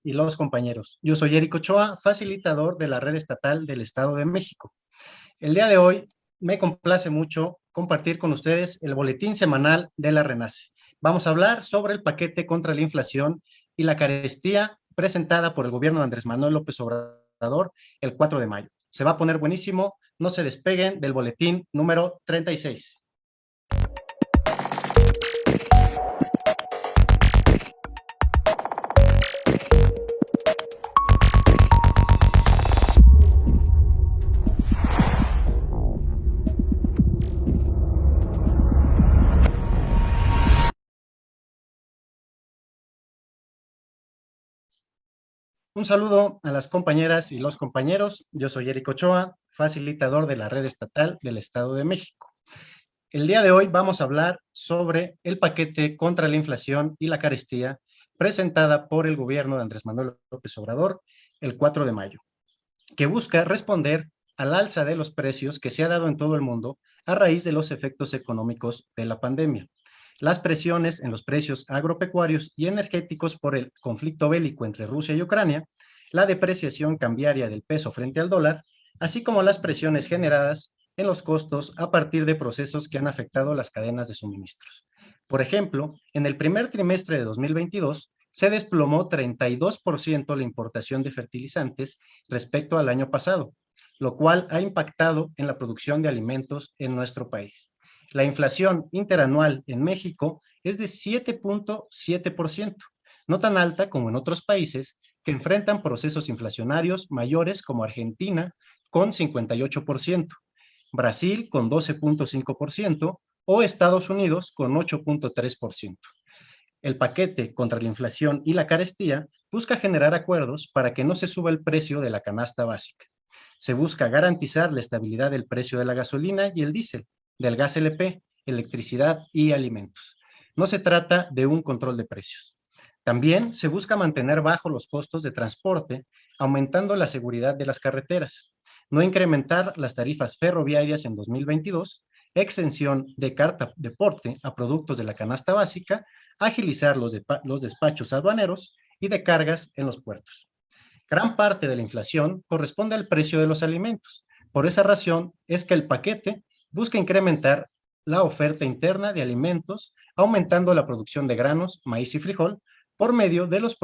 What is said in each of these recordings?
Y los compañeros. Yo soy Eric Ochoa, facilitador de la Red Estatal del Estado de México. El día de hoy me complace mucho compartir con ustedes el boletín semanal de la RENACE. Vamos a hablar sobre el paquete contra la inflación y la carestía presentada por el gobierno de Andrés Manuel López Obrador el 4 de mayo. Se va a poner buenísimo, no se despeguen del boletín número 36. Un saludo a las compañeras y los compañeros. Yo soy Eric Ochoa, facilitador de la Red Estatal del Estado de México. El día de hoy vamos a hablar sobre el paquete contra la inflación y la carestía presentada por el gobierno de Andrés Manuel López Obrador el 4 de mayo, que busca responder al alza de los precios que se ha dado en todo el mundo a raíz de los efectos económicos de la pandemia. Las presiones en los precios agropecuarios y energéticos por el conflicto bélico entre Rusia y Ucrania, la depreciación cambiaria del peso frente al dólar, así como las presiones generadas en los costos a partir de procesos que han afectado las cadenas de suministros. Por ejemplo, en el primer trimestre de 2022 se desplomó 32% la importación de fertilizantes respecto al año pasado, lo cual ha impactado en la producción de alimentos en nuestro país. La inflación interanual en México es de 7.7%, no tan alta como en otros países que enfrentan procesos inflacionarios mayores como Argentina con 58%, Brasil con 12.5% o Estados Unidos con 8.3%. El paquete contra la inflación y la carestía busca generar acuerdos para que no se suba el precio de la canasta básica. Se busca garantizar la estabilidad del precio de la gasolina y el diésel, del gas LP, electricidad y alimentos. No se trata de un control de precios. También se busca mantener bajos los costos de transporte, aumentando la seguridad de las carreteras, no incrementar las tarifas ferroviarias en 2022, exención de carta de porte a productos de la canasta básica, agilizar los despachos aduaneros y de cargas en los puertos. Gran parte de la inflación corresponde al precio de los alimentos. Por esa razón es que el paquete busca incrementar la oferta interna de alimentos, aumentando la producción de granos, maíz y frijol por medio de los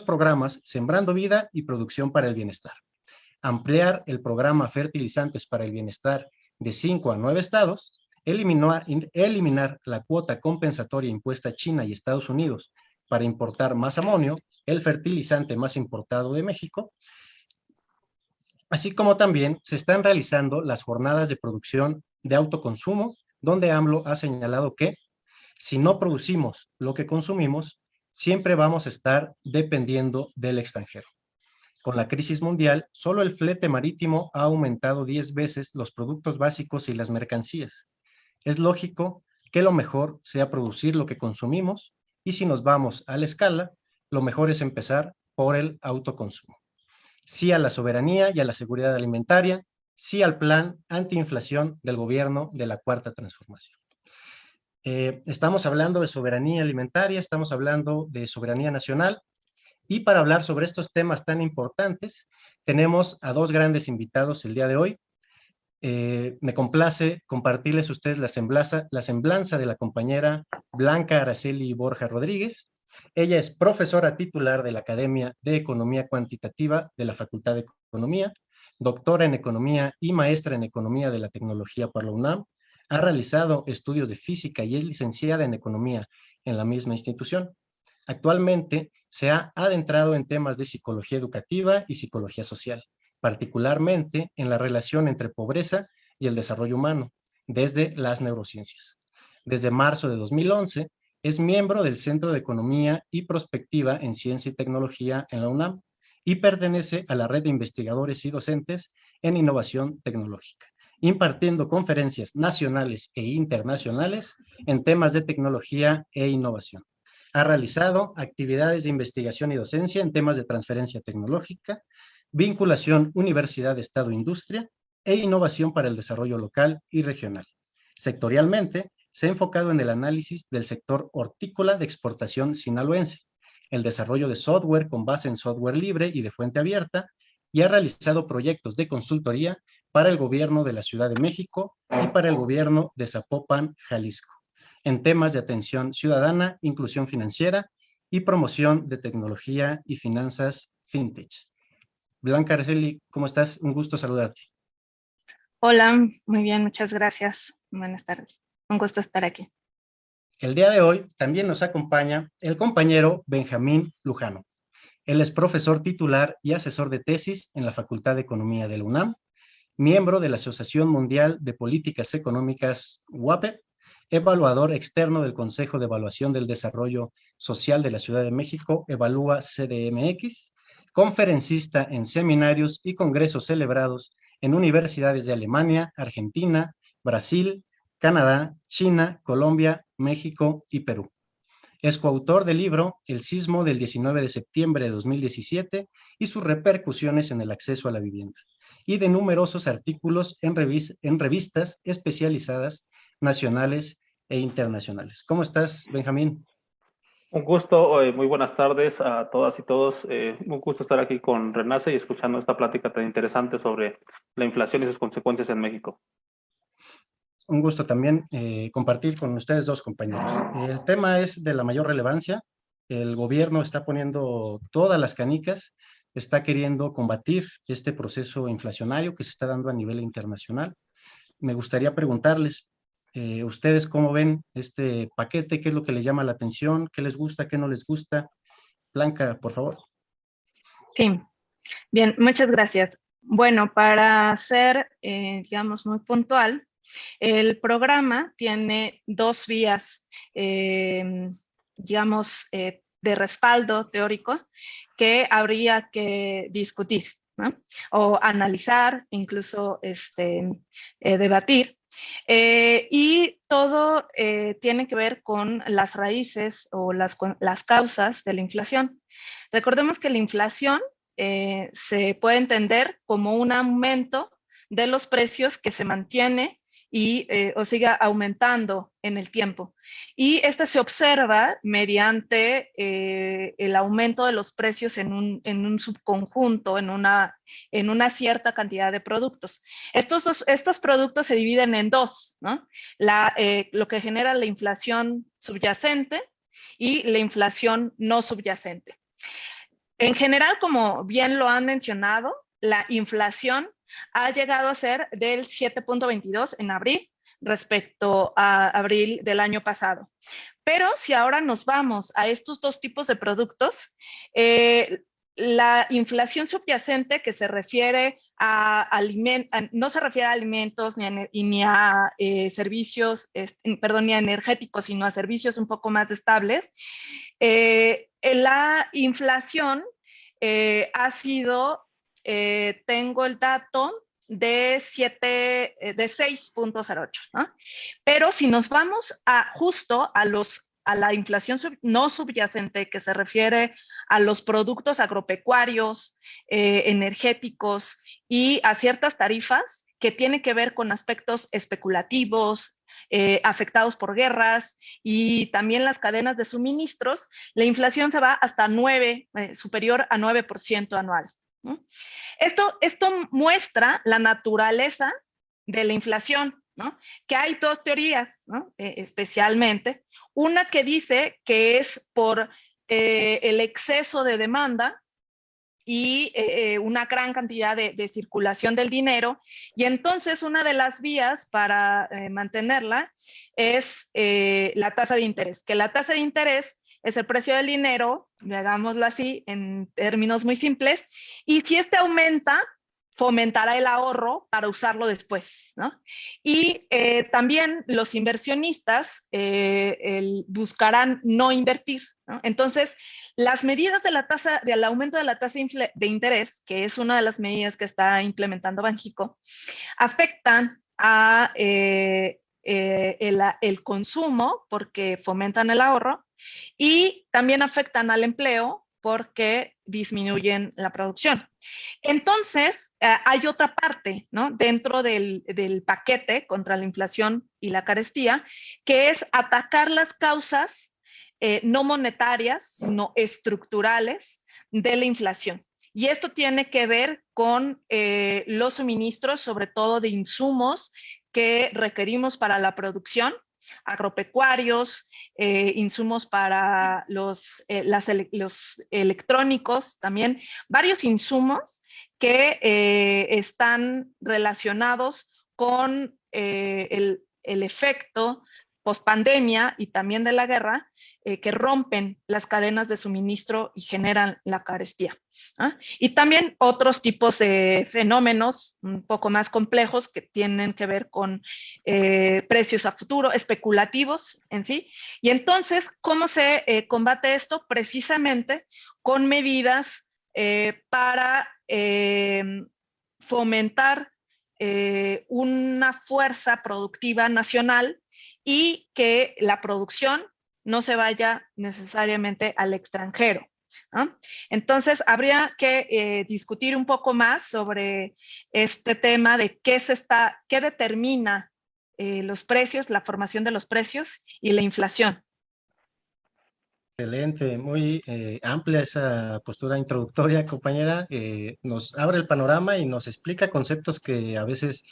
programas Sembrando Vida y Producción para el Bienestar. Ampliar el programa Fertilizantes para el Bienestar de 5 a 9 estados, eliminar la cuota compensatoria impuesta a China y Estados Unidos para importar más amonio, el fertilizante más importado de México, así como también se están realizando las jornadas de producción de autoconsumo, donde AMLO ha señalado que si no producimos lo que consumimos, siempre vamos a estar dependiendo del extranjero. Con la crisis mundial, solo el flete marítimo ha aumentado 10 veces los productos básicos y las mercancías. Es lógico que lo mejor sea producir lo que consumimos y si nos vamos a la escala, lo mejor es empezar por el autoconsumo. Sí a la soberanía y a la seguridad alimentaria, sí al plan antiinflación del gobierno de la Cuarta Transformación. Estamos hablando de soberanía alimentaria, estamos hablando de soberanía nacional, y para hablar sobre estos temas tan importantes, tenemos a dos grandes invitados el día de hoy. Me complace compartirles a ustedes la semblanza de la compañera Blanca Araceli Borja Rodríguez. Ella es profesora titular de la Academia de Economía Cuantitativa de la Facultad de Economía, doctora en Economía y maestra en Economía de la Tecnología por la UNAM. Ha realizado estudios de física y es licenciada en Economía en la misma institución. Actualmente se ha adentrado en temas de psicología educativa y psicología social, particularmente en la relación entre pobreza y el desarrollo humano, desde las neurociencias. Desde marzo de 2011, es miembro del Centro de Economía y Prospectiva en Ciencia y Tecnología en la UNAM y pertenece a la red de investigadores y docentes en innovación tecnológica, impartiendo conferencias nacionales e internacionales en temas de tecnología e innovación. Ha realizado actividades de investigación y docencia en temas de transferencia tecnológica, vinculación universidad-estado-industria e innovación para el desarrollo local y regional. Sectorialmente, se ha enfocado en el análisis del sector hortícola de exportación sinaloense, el desarrollo de software con base en software libre y de fuente abierta, y ha realizado proyectos de consultoría para el gobierno de la Ciudad de México y para el gobierno de Zapopan, Jalisco, en temas de atención ciudadana, inclusión financiera y promoción de tecnología y finanzas fintech. Blanca Araceli, ¿cómo estás? Un gusto saludarte. Hola, muy bien, muchas gracias. Buenas tardes. Un gusto estar aquí. El día de hoy también nos acompaña el compañero Benjamín Lujano. Él es profesor titular y asesor de tesis en la Facultad de Economía de la UNAM, miembro de la Asociación Mundial de Políticas Económicas UAPE, evaluador externo del Consejo de Evaluación del Desarrollo Social de la Ciudad de México, Evalúa CDMX, conferencista en seminarios y congresos celebrados en universidades de Alemania, Argentina, Brasil, Canadá, China, Colombia, México y Perú. Es coautor del libro El sismo del 19 de septiembre de 2017 y sus repercusiones en el acceso a la vivienda, y de numerosos artículos en revistas especializadas nacionales e internacionales. ¿Cómo estás, Benjamín? Un gusto, muy buenas tardes a todas y todos. Un gusto estar aquí con Renace y escuchando esta plática tan interesante sobre la inflación y sus consecuencias en México. Un gusto también compartir con ustedes dos, compañeros. El tema es de la mayor relevancia. El gobierno está poniendo todas las canicas, está queriendo combatir este proceso inflacionario que se está dando a nivel internacional. Me gustaría preguntarles, ¿ustedes cómo ven este paquete? ¿Qué es lo que les llama la atención? ¿Qué les gusta? ¿Qué no les gusta? Blanca, por favor. Sí, bien, muchas gracias. Bueno, para ser, digamos, muy puntual, el programa tiene dos vías, digamos, de respaldo teórico que habría que discutir, ¿no? O analizar, incluso debatir. Y todo tiene que ver con las raíces o las causas de la inflación. Recordemos que la inflación se puede entender como un aumento de los precios que se mantiene y o siga aumentando en el tiempo. Y este se observa mediante el aumento de los precios en un subconjunto, en una cierta cantidad de productos. Estos productos se dividen en dos, ¿no? Lo que genera la inflación subyacente y la inflación no subyacente. En general, como bien lo han mencionado, la inflación ha llegado a ser del 7.22 en abril respecto a abril del año pasado. Pero si ahora nos vamos a estos dos tipos de productos, la inflación subyacente, que se refiere no se refiere a alimentos ni a servicios, perdón, ni a energéticos, sino a servicios un poco más estables. La inflación ha sido, tengo el dato de 6.08, ¿no? Pero si nos vamos justo a la inflación no subyacente, que se refiere a los productos agropecuarios, energéticos y a ciertas tarifas que tienen que ver con aspectos especulativos, afectados por guerras y también las cadenas de suministros, la inflación se va hasta superior a 9% anual, ¿no? Esto muestra la naturaleza de la inflación, ¿no? Que hay dos teorías, ¿no? Especialmente. Una que dice que es por el exceso de demanda y una gran cantidad de circulación del dinero. Y entonces una de las vías para mantenerla es la tasa de interés, que la tasa de interés es el precio del dinero, hagámoslo así en términos muy simples, y si este aumenta, fomentará el ahorro para usarlo después, ¿no? Y también los inversionistas buscarán no invertir, ¿no? Entonces, las medidas del aumento de la tasa de interés, que es una de las medidas que está implementando Banxico, afectan a el consumo porque fomentan el ahorro y también afectan al empleo porque disminuyen la producción. Entonces, hay otra parte, ¿no? Dentro del paquete contra la inflación y la carestía, que es atacar las causas no monetarias, sino estructurales de la inflación. Y esto tiene que ver con los suministros, sobre todo de insumos que requerimos para la producción, agropecuarios, insumos para los electrónicos, también varios insumos que están relacionados con el efecto pospandemia y también de la guerra, que rompen las cadenas de suministro y generan la carestía. Y también otros tipos de fenómenos un poco más complejos que tienen que ver con precios a futuro, especulativos en sí. Y entonces, ¿cómo se combate esto? Precisamente con medidas para fomentar una fuerza productiva nacional y que la producción no se vaya necesariamente al extranjero, ¿no? Entonces, habría que discutir un poco más sobre este tema de qué determina los precios, la formación de los precios y la inflación. Excelente, muy amplia esa postura introductoria, compañera. Nos abre el panorama y nos explica conceptos que a veces,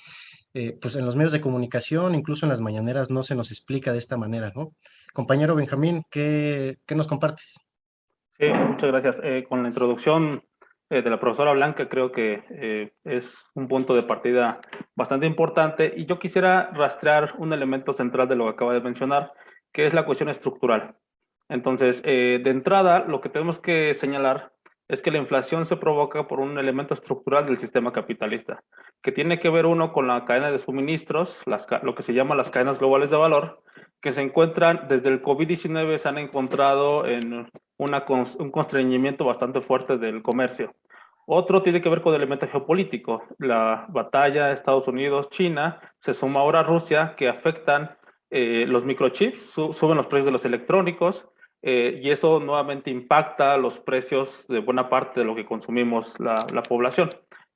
pues en los medios de comunicación, incluso en las mañaneras, no se nos explica de esta manera, ¿no? Compañero Benjamín, ¿qué nos compartes? Sí, muchas gracias. Con la introducción de la profesora Blanca, creo que es un punto de partida bastante importante y yo quisiera rastrear un elemento central de lo que acaba de mencionar, que es la cuestión estructural. Entonces, de entrada, lo que tenemos que señalar es que la inflación se provoca por un elemento estructural del sistema capitalista, que tiene que ver uno con la cadena de suministros, lo que se llama las cadenas globales de valor, que se encuentran desde el COVID-19, se han encontrado en un constreñimiento bastante fuerte del comercio. Otro tiene que ver con el elemento geopolítico, la batalla Estados Unidos-China, se suma ahora Rusia, que afectan los microchips, suben los precios de los electrónicos, y eso nuevamente impacta los precios de buena parte de lo que consumimos la población,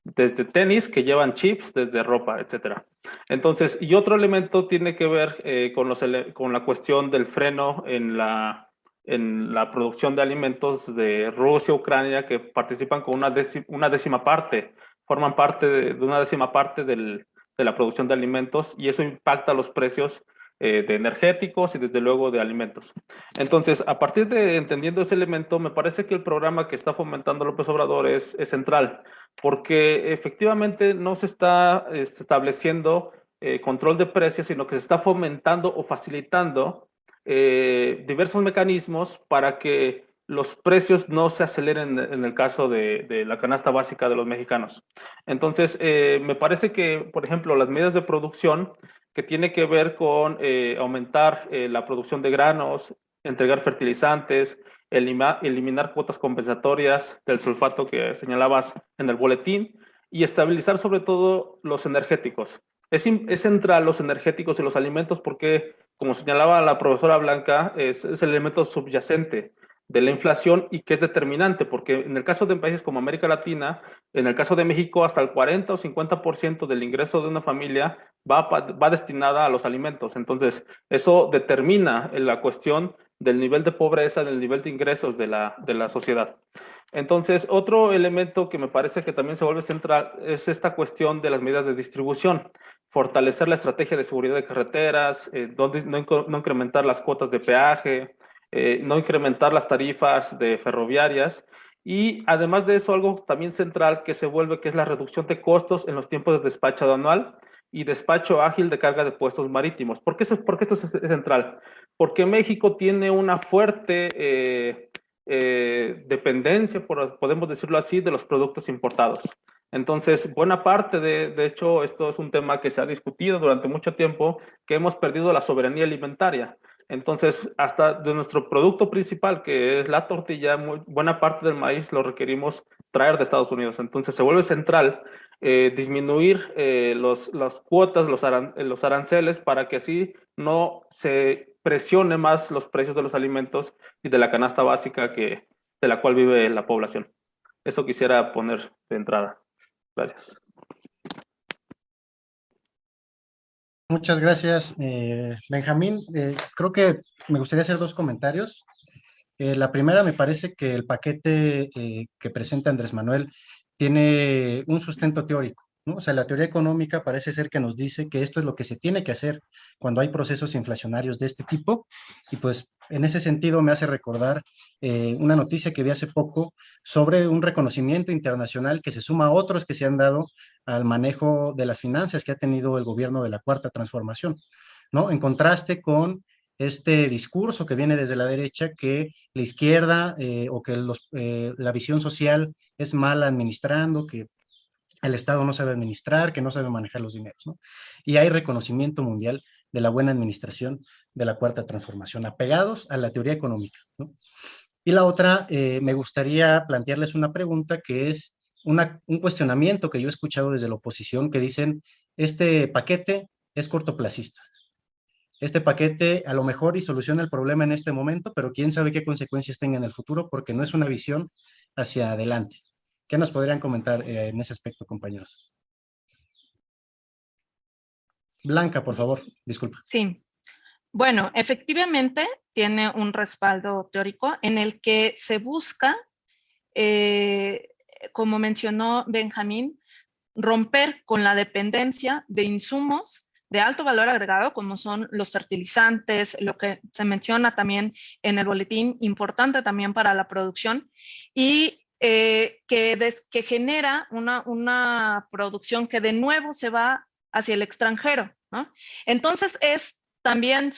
desde tenis que llevan chips, desde ropa, etcétera. Entonces, y otro elemento tiene que ver con la cuestión del freno en la producción de alimentos de Rusia, Ucrania, que participan con una décima parte, forman parte de una décima parte de la producción de alimentos, y eso impacta los precios de energéticos y desde luego de alimentos. Entonces, a partir de entendiendo ese elemento, me parece que el programa que está fomentando López Obrador es central, porque efectivamente no se está estableciendo control de precios, sino que se está fomentando o facilitando diversos mecanismos para que los precios no se aceleren en el caso de la canasta básica de los mexicanos. Entonces, me parece que, por ejemplo, las medidas de producción que tiene que ver con aumentar la producción de granos, entregar fertilizantes, eliminar cuotas compensatorias del sulfato que señalabas en el boletín y estabilizar sobre todo los energéticos. Es central los energéticos y los alimentos porque, como señalaba la profesora Blanca, es el elemento subyacente de la inflación y que es determinante, porque en el caso de países como América Latina, en el caso de México, hasta el 40 o 50% del ingreso de una familia va destinada a los alimentos. Entonces, eso determina la cuestión del nivel de pobreza, del nivel de ingresos de la sociedad. Entonces, otro elemento que me parece que también se vuelve central es esta cuestión de las medidas de distribución. Fortalecer la estrategia de seguridad de carreteras, no incrementar las cuotas de peaje, no incrementar las tarifas de ferroviarias y además de eso algo también central que se vuelve que es la reducción de costos en los tiempos de despacho aduanal y despacho ágil de carga de puestos marítimos. ¿Por qué esto es central? Porque México tiene una fuerte dependencia, podemos decirlo así, de los productos importados. Entonces, buena parte de hecho, esto es un tema que se ha discutido durante mucho tiempo, que hemos perdido la soberanía alimentaria. Entonces, hasta de nuestro producto principal, que es la tortilla, buena parte del maíz lo requerimos traer de Estados Unidos. Entonces, se vuelve central disminuir las cuotas, los aranceles, para que así no se presione más los precios de los alimentos y de la canasta básica de la cual vive la población. Eso quisiera poner de entrada. Gracias. Muchas gracias, Benjamín. Creo que me gustaría hacer dos comentarios. La primera, me parece que el paquete que presenta Andrés Manuel tiene un sustento teórico, ¿no? O sea, la teoría económica parece ser que nos dice que esto es lo que se tiene que hacer cuando hay procesos inflacionarios de este tipo, y pues en ese sentido me hace recordar una noticia que vi hace poco sobre un reconocimiento internacional que se suma a otros que se han dado al manejo de las finanzas que ha tenido el gobierno de la Cuarta Transformación, ¿no? En contraste con este discurso que viene desde la derecha, que la izquierda o que la visión social es mala administrando, que el Estado no sabe administrar, que no sabe manejar los dineros, ¿no? Y hay reconocimiento mundial de la buena administración de la Cuarta Transformación, apegados a la teoría económica, ¿no? Y la otra, me gustaría plantearles una pregunta que es un cuestionamiento que yo he escuchado desde la oposición, que dicen, este paquete es cortoplacista. Este paquete a lo mejor y soluciona el problema en este momento, pero quién sabe qué consecuencias tenga en el futuro, porque no es una visión hacia adelante. ¿Qué nos podrían comentar en ese aspecto, compañeros? Blanca, por favor, disculpa. Sí. Bueno, efectivamente tiene un respaldo teórico en el que se busca, como mencionó Benjamín, romper con la dependencia de insumos de alto valor agregado, como son los fertilizantes, lo que se menciona también en el boletín, importante también para la producción, y que genera una producción que de nuevo se va hacia el extranjero, ¿no? Entonces es también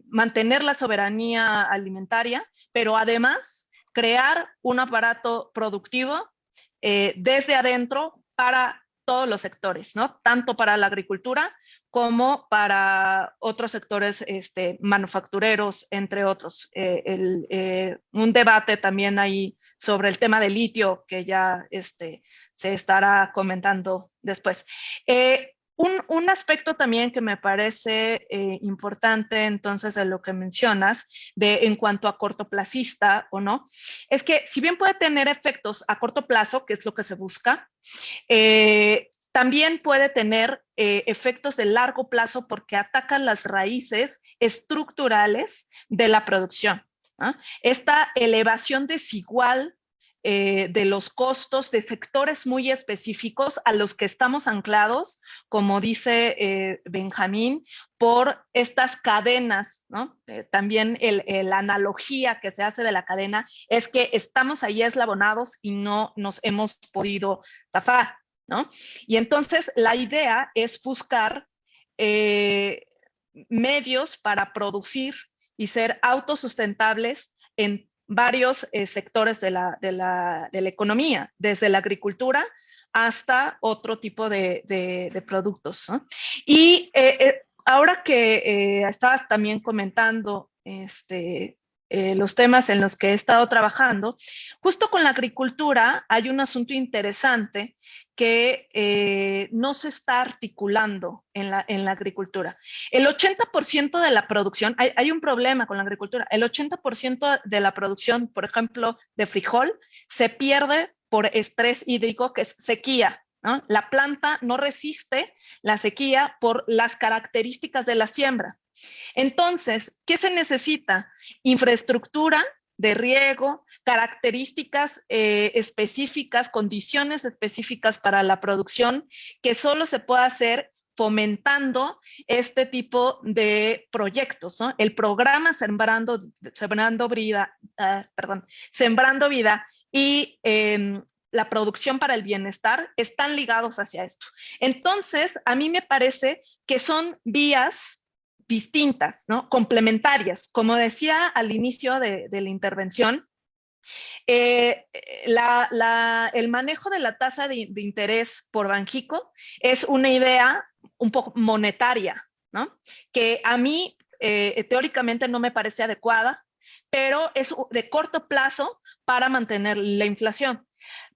mantener la soberanía alimentaria, pero además crear un aparato productivo desde adentro para todos los sectores, ¿no? Tanto para la agricultura como para otros sectores manufactureros, entre otros. Un debate también ahí sobre el tema del litio que ya se estará comentando después. Un aspecto también que me parece importante entonces de lo que mencionas en cuanto a cortoplacista o no, es que si bien puede tener efectos a corto plazo, que es lo que se busca, también puede tener efectos de largo plazo porque atacan las raíces estructurales de la producción, ¿no? Esta elevación desigual de los costos de sectores muy específicos a los que estamos anclados, como dice Benjamín, por estas cadenas, ¿no? También la analogía que se hace de la cadena es que estamos ahí eslabonados y no nos hemos podido zafar, ¿no? Y entonces la idea es buscar medios para producir y ser autosustentables en varios sectores de la economía, desde la agricultura hasta otro tipo de productos, ¿no? Y ahora que estabas también comentando los temas en los que he estado trabajando, justo con la agricultura hay un asunto interesante que no se está articulando en la agricultura. El 80% de la producción, hay un problema con la agricultura, el 80% de la producción, por ejemplo, de frijol, se pierde por estrés hídrico, que es sequía, ¿no? La planta no resiste la sequía por las características de la siembra. Entonces, ¿qué se necesita? Infraestructura de riego, características específicas, condiciones específicas para la producción, que solo se puede hacer fomentando este tipo de proyectos, ¿no? El programa Sembrando Vida y la producción para el bienestar están ligados hacia esto. Entonces, a mí me parece que son vías distintas, ¿no? Complementarias. Como decía al inicio de la intervención, el manejo de la tasa de interés por Banxico es una idea un poco monetaria, ¿no? Que a mí teóricamente no me parece adecuada, pero es de corto plazo para mantener la inflación.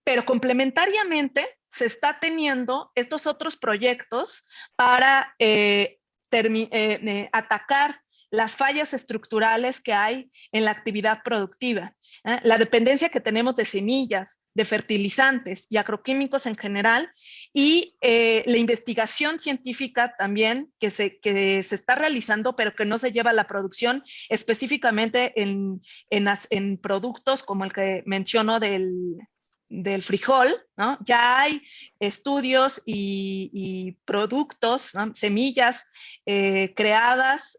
Pero complementariamente se está teniendo estos otros proyectos para atacar las fallas estructurales que hay en la actividad productiva, la dependencia que tenemos de semillas, de fertilizantes y agroquímicos en general, y la investigación científica también que se está realizando, pero que no se lleva a la producción específicamente en productos como el que menciono del frijol, ¿no? Ya hay estudios y productos, ¿no? Semillas creadas,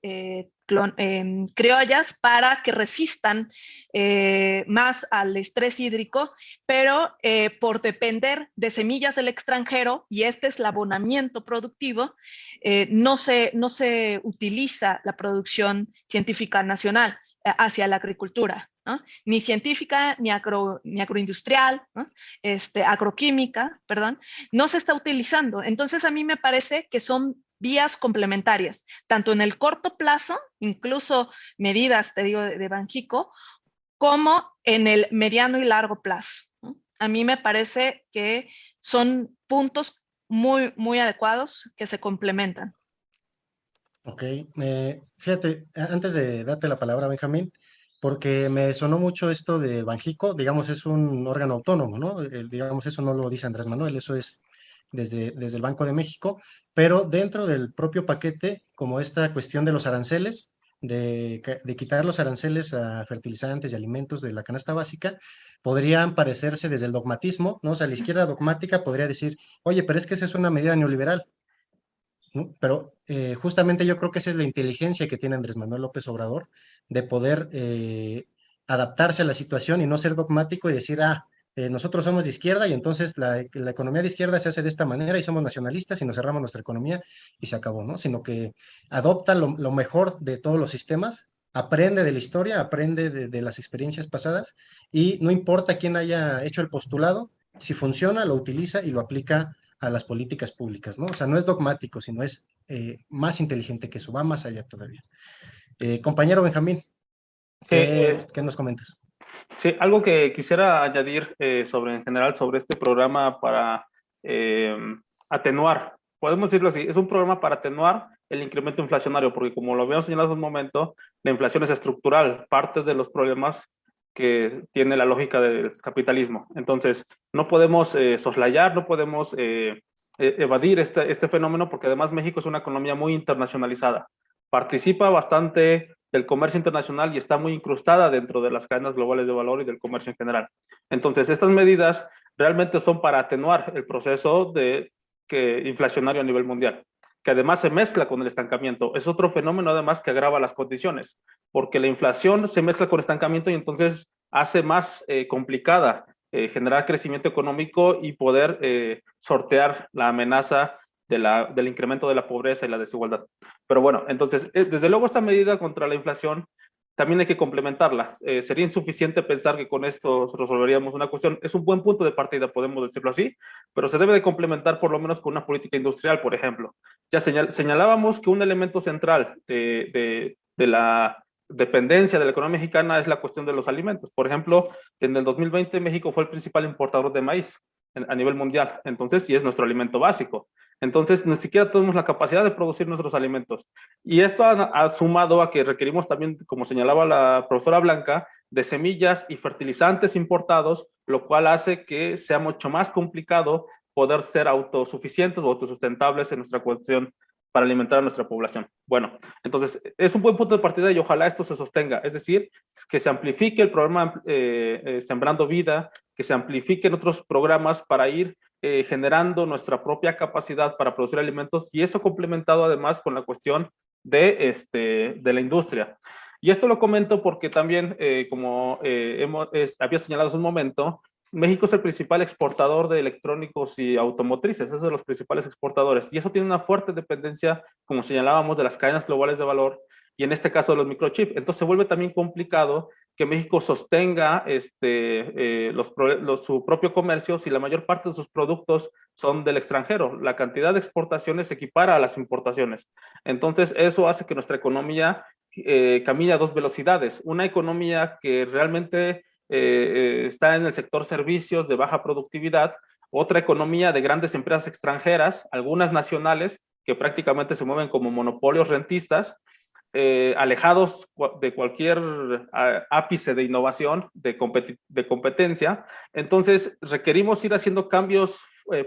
criollas, para que resistan más al estrés hídrico, pero por depender de semillas del extranjero, y este es el abonamiento productivo, no se utiliza la producción científica nacional hacia la agricultura, ¿no? Ni científica, ni agroindustrial, ¿no? Agroquímica, perdón, no se está utilizando. Entonces a mí me parece que son vías complementarias, tanto en el corto plazo, incluso medidas, te digo, de Banxico, como en el mediano y largo plazo, ¿no? A mí me parece que son puntos muy, muy adecuados que se complementan. Ok, fíjate, antes de darte la palabra, Benjamín, porque me sonó mucho esto de Banxico, digamos, es un órgano autónomo, ¿no? Digamos, eso no lo dice Andrés Manuel, eso es desde el Banco de México, pero dentro del propio paquete, como esta cuestión de los aranceles, de quitar los aranceles a fertilizantes y alimentos de la canasta básica, podrían parecerse desde el dogmatismo, ¿no? O sea, la izquierda dogmática podría decir, oye, pero es que esa es una medida neoliberal, ¿no? Pero justamente yo creo que esa es la inteligencia que tiene Andrés Manuel López Obrador, de poder adaptarse a la situación y no ser dogmático y decir, nosotros somos de izquierda y entonces la economía de izquierda se hace de esta manera y somos nacionalistas y nos cerramos nuestra economía y se acabó, ¿no? Sino que adopta lo mejor de todos los sistemas, aprende de la historia, aprende de las experiencias pasadas, y no importa quién haya hecho el postulado, si funciona, lo utiliza y lo aplica a las políticas públicas, ¿no? O sea, no es dogmático, sino es más inteligente que eso, va más allá todavía. Compañero Benjamín, Sí, ¿qué nos comentas? sí, algo que quisiera añadir en general sobre este programa para eh, atenuar, podemos decirlo así, es un programa para atenuar el incremento inflacionario, porque como lo habíamos señalado hace un momento, la inflación es estructural, parte de los problemas que tiene la lógica del capitalismo. Entonces, no podemos soslayar, no podemos evadir este fenómeno, porque además México es una economía muy internacionalizada. Participa bastante del comercio internacional y está muy incrustada dentro de las cadenas globales de valor y del comercio en general. Entonces, estas medidas realmente son para atenuar el proceso inflacionario a nivel mundial, que además se mezcla con el estancamiento. Es otro fenómeno además que agrava las condiciones, porque la inflación se mezcla con estancamiento y entonces hace más complicada generar crecimiento económico y poder sortear la amenaza del incremento de la pobreza y la desigualdad. Pero bueno, entonces, desde luego esta medida contra la inflación también hay que complementarla. Sería insuficiente pensar que con esto resolveríamos una cuestión. Es un buen punto de partida, podemos decirlo así, pero se debe de complementar por lo menos con una política industrial, por ejemplo. Ya señalábamos que un elemento central de la dependencia de la economía mexicana es la cuestión de los alimentos. Por ejemplo, en el 2020 México fue el principal importador de maíz a nivel mundial. Entonces, sí es nuestro alimento básico. Entonces, ni siquiera tenemos la capacidad de producir nuestros alimentos. Y esto ha sumado a que requerimos también, como señalaba la profesora Blanca, de semillas y fertilizantes importados, lo cual hace que sea mucho más complicado poder ser autosuficientes o autosustentables en nuestra cuestión para alimentar a nuestra población. Bueno, entonces es un buen punto de partida y ojalá esto se sostenga, es decir, que se amplifique el programa Sembrando Vida, que se amplifiquen otros programas para ir generando nuestra propia capacidad para producir alimentos, y eso complementado además con la cuestión de la industria. Y esto lo comento porque también, como había señalado hace un momento, México es el principal exportador de electrónicos y automotrices, es de los principales exportadores, y eso tiene una fuerte dependencia, como señalábamos, de las cadenas globales de valor, y en este caso de los microchips. Entonces se vuelve también complicado que México sostenga su propio comercio si la mayor parte de sus productos son del extranjero. La cantidad de exportaciones se equipara a las importaciones. Entonces eso hace que nuestra economía camine a dos velocidades. Una economía que realmente está en el sector servicios de baja productividad, otra economía de grandes empresas extranjeras, algunas nacionales que prácticamente se mueven como monopolios rentistas, alejados de cualquier ápice de innovación, de competencia. Entonces, requerimos ir haciendo cambios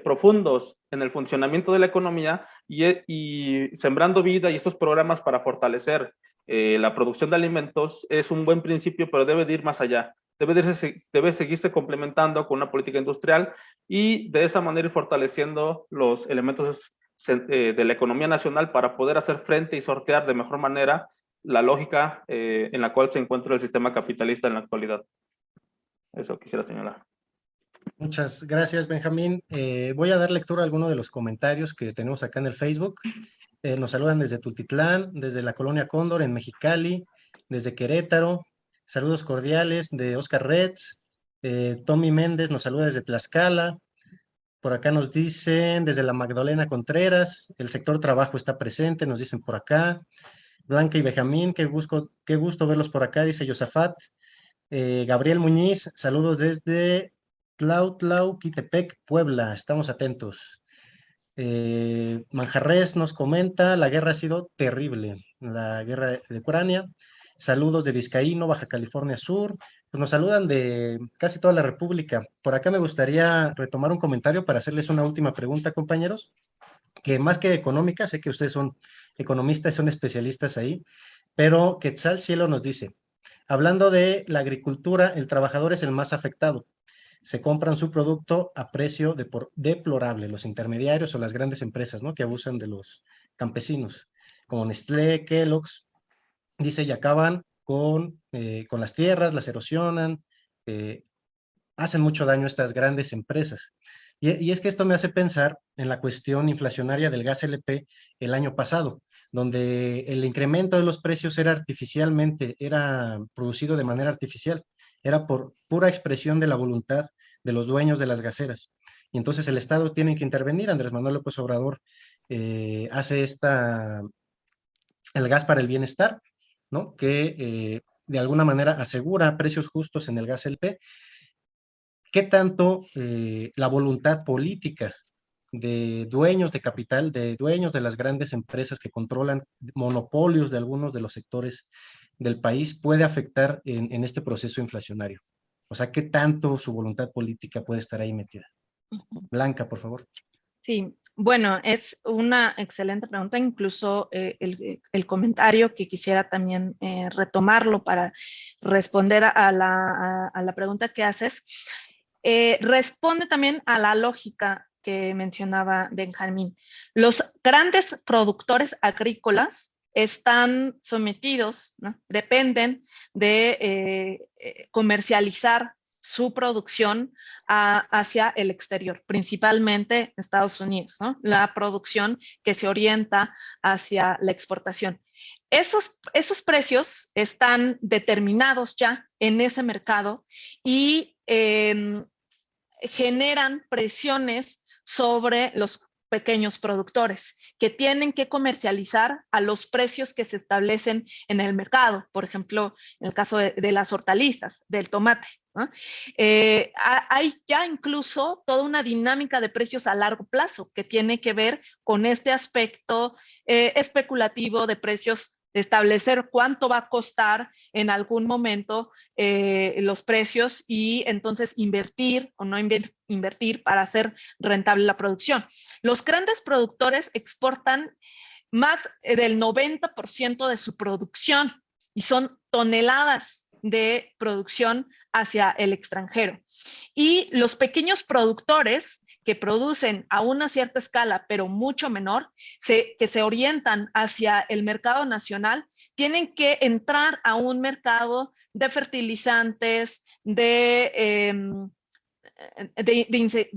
profundos en el funcionamiento de la economía y sembrando vida, y estos programas para fortalecer la producción de alimentos es un buen principio, pero debe de ir más allá. Debe seguirse complementando con una política industrial y de esa manera ir fortaleciendo los elementos de la economía nacional para poder hacer frente y sortear de mejor manera la lógica en la cual se encuentra el sistema capitalista en la actualidad. Eso quisiera señalar. Muchas gracias, Benjamín. Voy a dar lectura a algunos de los comentarios que tenemos acá en el Facebook. Nos saludan desde Tultitlán, desde la Colonia Cóndor en Mexicali, desde Querétaro. Saludos cordiales de Oscar Retz. Tommy Méndez nos saluda desde Tlaxcala. Por acá nos dicen desde la Magdalena Contreras, el sector trabajo está presente, nos dicen por acá. Blanca y Benjamín, qué gusto verlos por acá, dice Yosafat. Gabriel Muñiz, saludos desde Tlautlau, Quitepec, Puebla, estamos atentos. Manjarres nos comenta, la guerra ha sido terrible, la guerra de Ucrania. Saludos de Vizcaíno, Baja California Sur. Pues nos saludan de casi toda la República. Por acá me gustaría retomar un comentario para hacerles una última pregunta, compañeros, que más que económica, sé que ustedes son economistas, son especialistas ahí, pero Quetzal Cielo nos dice, hablando de la agricultura, el trabajador es el más afectado. Se compran su producto a precio deplorable, los intermediarios o las grandes empresas, ¿no?, que abusan de los campesinos, como Nestlé, Kellogg's, dice, y acaban con las tierras, las erosionan, hacen mucho daño a estas grandes empresas. Y es que esto me hace pensar en la cuestión inflacionaria del gas LP el año pasado, donde el incremento de los precios era producido de manera artificial, era por pura expresión de la voluntad de los dueños de las gaseras. Y entonces el Estado tiene que intervenir. Andrés Manuel López Obrador hace el gas para el bienestar, ¿no?, que de alguna manera asegura precios justos en el gas LP. ¿Qué tanto la voluntad política de dueños de capital, de dueños de las grandes empresas que controlan monopolios de algunos de los sectores del país puede afectar en este proceso inflacionario? O sea, ¿qué tanto su voluntad política puede estar ahí metida? Blanca, por favor. Sí, bueno, es una excelente pregunta, incluso el comentario que quisiera también retomarlo para responder a la pregunta que haces, responde también a la lógica que mencionaba Benjamín. Los grandes productores agrícolas están sometidos, ¿no?, dependen de comercializar su producción hacia el exterior, principalmente Estados Unidos, ¿no?, la producción que se orienta hacia la exportación. Esos precios están determinados ya en ese mercado y generan presiones sobre los pequeños productores que tienen que comercializar a los precios que se establecen en el mercado. Por ejemplo, en el caso de las hortalizas, del tomate, ¿no? Hay ya incluso toda una dinámica de precios a largo plazo que tiene que ver con este aspecto especulativo de precios, de establecer cuánto va a costar en algún momento los precios y entonces invertir o no invertir para hacer rentable la producción. Los grandes productores exportan más del 90% de su producción y son toneladas de producción hacia el extranjero. Y los pequeños productores que producen a una cierta escala, pero mucho menor, que se orientan hacia el mercado nacional, tienen que entrar a un mercado de fertilizantes, de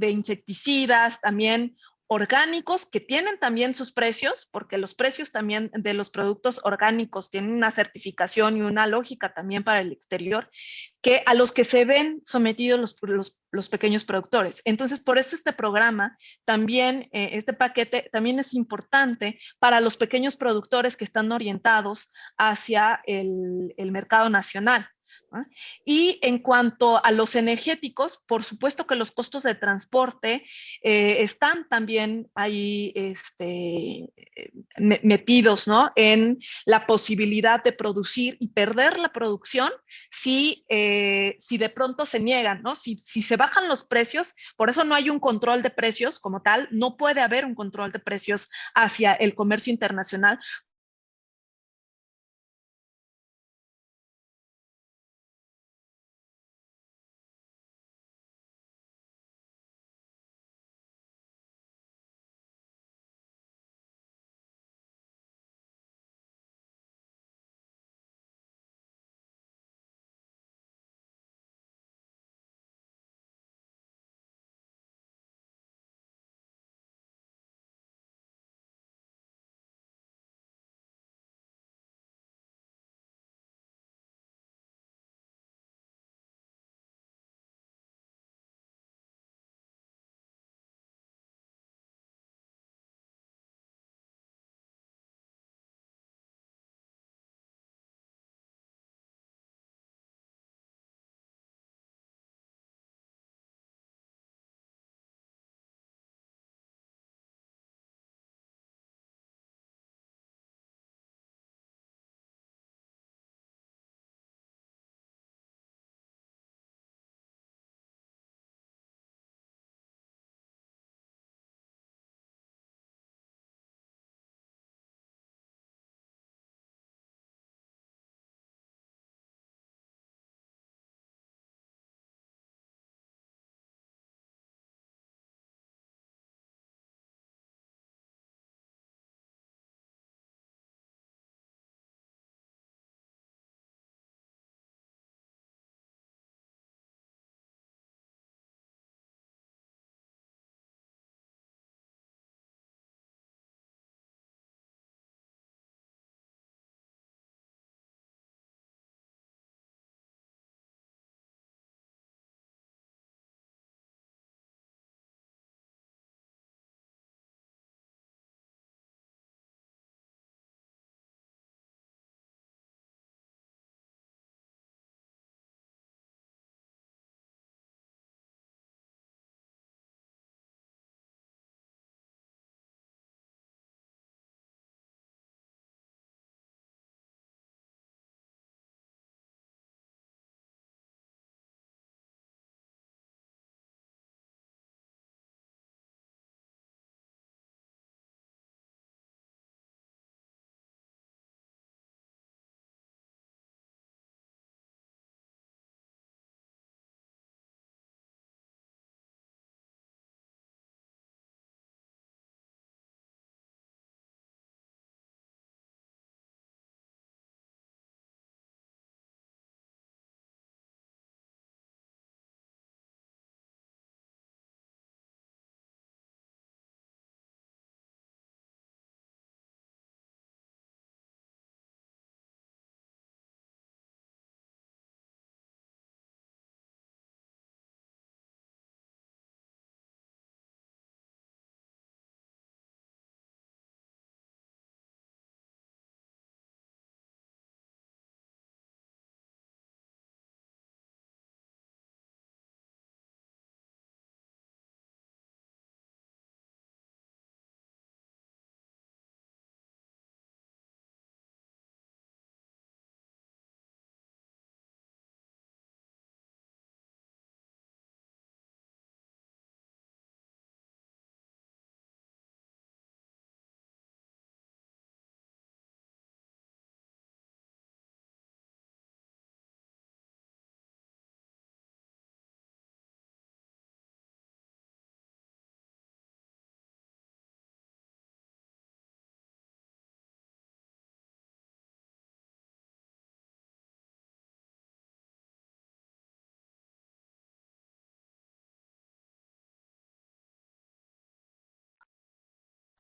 insecticidas, también orgánicos, que tienen también sus precios, porque los precios también de los productos orgánicos tienen una certificación y una lógica también para el exterior, que a los que se ven sometidos los pequeños productores. Entonces, por eso este programa también, este paquete también es importante para los pequeños productores que están orientados hacia el mercado nacional. ¿no? Y en cuanto a los energéticos, por supuesto que los costos de transporte están también ahí metidos, ¿no? En la posibilidad de producir y perder la producción si de pronto se niegan, ¿no? Si se bajan los precios, por eso no hay un control de precios como tal, no puede haber un control de precios hacia el comercio internacional.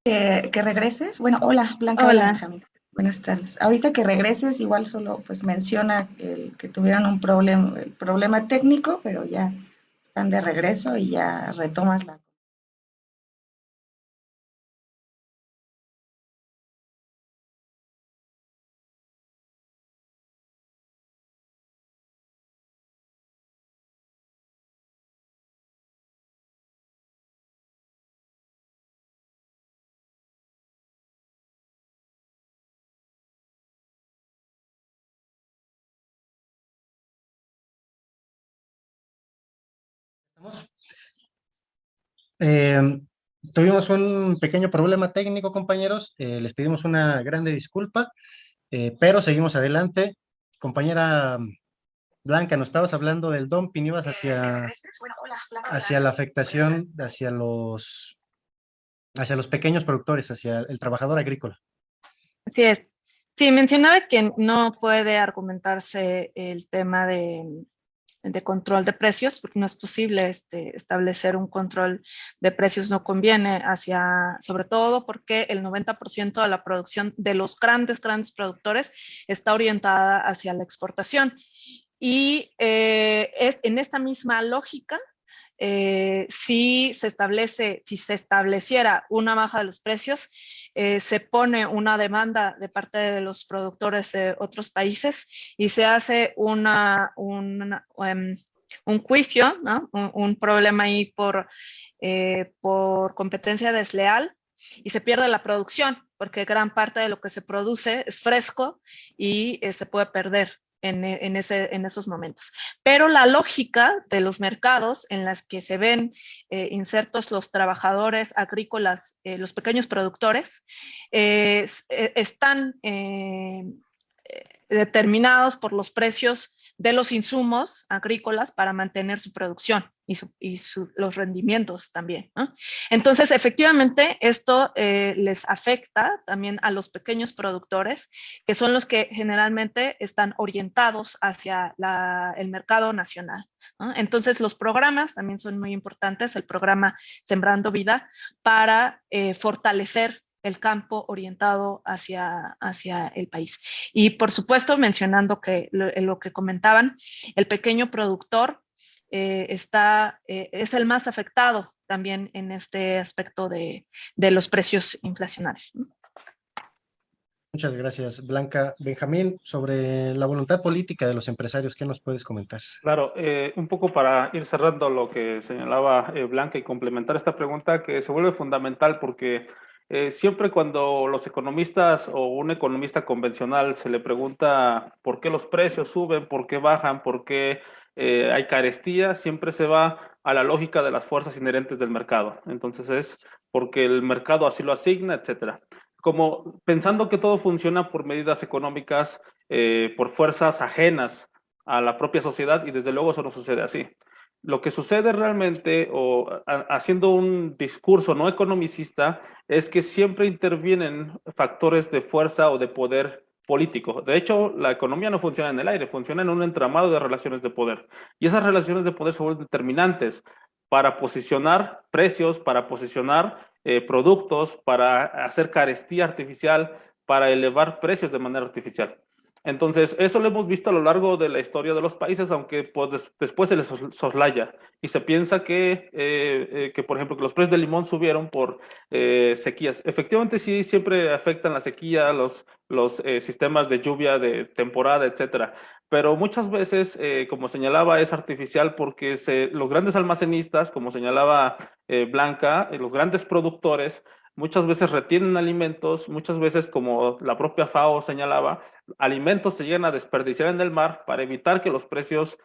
Que regreses. Bueno, hola, Blanca, hola, Hola. Benjamín. Buenas tardes. Ahorita que regreses, igual solo pues menciona que tuvieron un problema, el problema técnico, pero ya están de regreso y ya retomas la Eh, Tuvimos un pequeño problema técnico, compañeros. Les pedimos una grande disculpa, pero seguimos adelante. Compañera Blanca, nos estabas hablando del dumping, ibas hacia la afectación, hacia los pequeños productores, hacia el trabajador agrícola. Así es. Sí, mencionaba que no puede argumentarse el tema de control de precios, porque no es posible establecer un control de precios, no conviene sobre todo porque el 90% de la producción de los grandes productores está orientada hacia la exportación. Y en esta misma lógica, si se estableciera una baja de los precios, se pone una demanda de parte de los productores de otros países y se hace un juicio, ¿no? Un problema ahí por competencia desleal, y se pierde la producción porque gran parte de lo que se produce es fresco y se puede perder en esos momentos. Pero la lógica de los mercados en las que se ven insertos los trabajadores agrícolas, los pequeños productores, están determinados por los precios de los insumos agrícolas para mantener su producción y los rendimientos también, ¿no? Entonces, efectivamente, esto les afecta también a los pequeños productores, que son los que generalmente están orientados hacia el mercado nacional, ¿no? Entonces, los programas también son muy importantes, el programa Sembrando Vida, para fortalecer el campo orientado hacia el país. Y por supuesto, mencionando que lo que comentaban, el pequeño productor es el más afectado también en este aspecto de los precios inflacionarios. Muchas gracias, Blanca. Benjamín, sobre la voluntad política de los empresarios, ¿qué nos puedes comentar? Claro, un poco para ir cerrando lo que señalaba Blanca y complementar esta pregunta que se vuelve fundamental porque siempre cuando los economistas o un economista convencional se le pregunta por qué los precios suben, por qué bajan, por qué hay carestía, siempre se va a la lógica de las fuerzas inherentes del mercado. Entonces es porque el mercado así lo asigna, etcétera. Como pensando que todo funciona por medidas económicas, por fuerzas ajenas a la propia sociedad, y desde luego eso no sucede así. Lo que sucede realmente, o haciendo un discurso no economicista, es que siempre intervienen factores de fuerza o de poder político. De hecho, la economía no funciona en el aire, funciona en un entramado de relaciones de poder. Y esas relaciones de poder son determinantes para posicionar precios, para posicionar productos, para hacer carestía artificial, para elevar precios de manera artificial. Entonces, eso lo hemos visto a lo largo de la historia de los países, aunque pues, después se les soslaya y se piensa que, por ejemplo, que los precios del limón subieron por sequías. Efectivamente, sí, siempre afectan la sequía, los sistemas de lluvia de temporada, etcétera. Pero muchas veces, como señalaba, es artificial porque los grandes almacenistas, como señalaba Blanca, los grandes productores, muchas veces retienen alimentos, muchas veces, como la propia FAO señalaba, alimentos se llegan a desperdiciar en el mar para evitar que los precios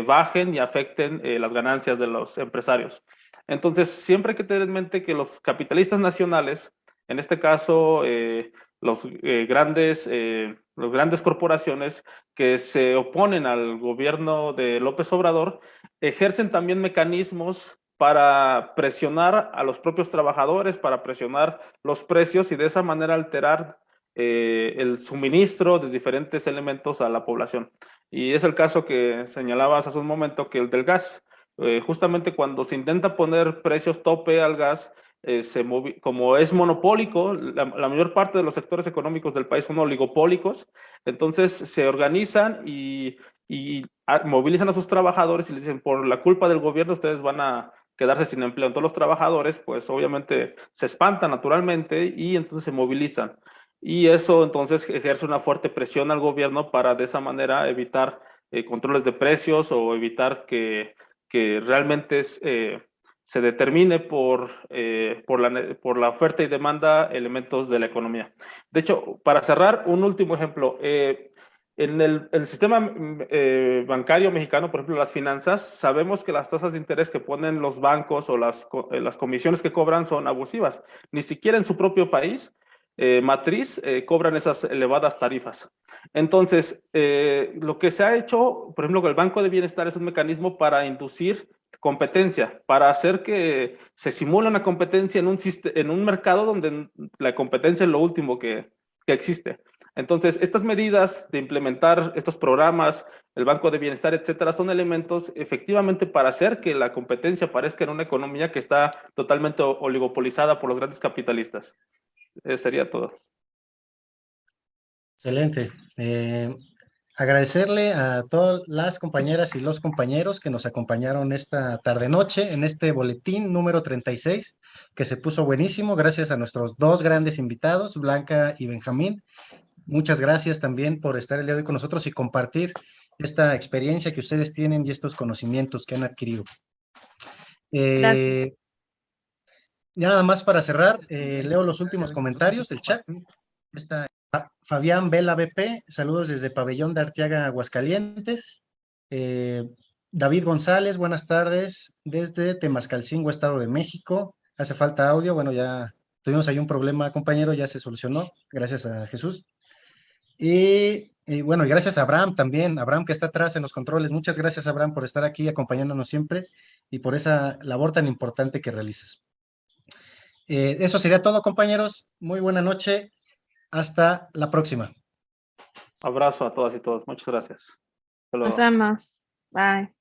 bajen y afecten las ganancias de los empresarios. Entonces, siempre hay que tener en mente que los capitalistas nacionales, en este caso las grandes corporaciones que se oponen al gobierno de López Obrador, ejercen también mecanismos para presionar a los propios trabajadores, para presionar los precios y de esa manera alterar el suministro de diferentes elementos a la población. Y es el caso que señalabas hace un momento, que el del gas. Justamente cuando se intenta poner precios tope al gas, como es monopólico, la mayor parte de los sectores económicos del país son oligopólicos, entonces se organizan y movilizan a sus trabajadores y les dicen, por la culpa del gobierno ustedes van a quedarse sin empleo. Entonces los trabajadores, pues obviamente se espantan naturalmente y entonces se movilizan. Y eso entonces ejerce una fuerte presión al gobierno para de esa manera evitar controles de precios o evitar que realmente se determine por la oferta y demanda elementos de la economía. De hecho, para cerrar, un último ejemplo. En el sistema bancario mexicano, por ejemplo, las finanzas, sabemos que las tasas de interés que ponen los bancos o las comisiones que cobran son abusivas. Ni siquiera en su propio país matriz cobran esas elevadas tarifas. Entonces, lo que se ha hecho, por ejemplo, el Banco de Bienestar es un mecanismo para inducir competencia, para hacer que se simule una competencia en un mercado donde la competencia es lo último que existe. Entonces, estas medidas de implementar estos programas, el Banco de Bienestar, etcétera, son elementos efectivamente para hacer que la competencia aparezca en una economía que está totalmente oligopolizada por los grandes capitalistas. Sería todo. Excelente. Agradecerle a todas las compañeras y los compañeros que nos acompañaron esta tarde-noche en este boletín número 36, que se puso buenísimo, gracias a nuestros dos grandes invitados, Blanca y Benjamín. Muchas gracias también por estar el día de hoy con nosotros y compartir esta experiencia que ustedes tienen y estos conocimientos que han adquirido. Gracias. Ya nada más para cerrar, leo los últimos comentarios del chat. Está Fabián Vela BP, saludos desde Pabellón de Arteaga, Aguascalientes. David González, buenas tardes, desde Temascalcingo, Estado de México. Hace falta audio, bueno, ya tuvimos ahí un problema, compañero, ya se solucionó, gracias a Jesús. Y bueno, y gracias a Abraham también, Abraham que está atrás en los controles. Muchas gracias, Abraham, por estar aquí acompañándonos siempre y por esa labor tan importante que realizas. Eso sería todo, compañeros. Muy buena noche. Hasta la próxima. Abrazo a todas y todos. Muchas gracias. Hasta luego. Nos vemos. Bye.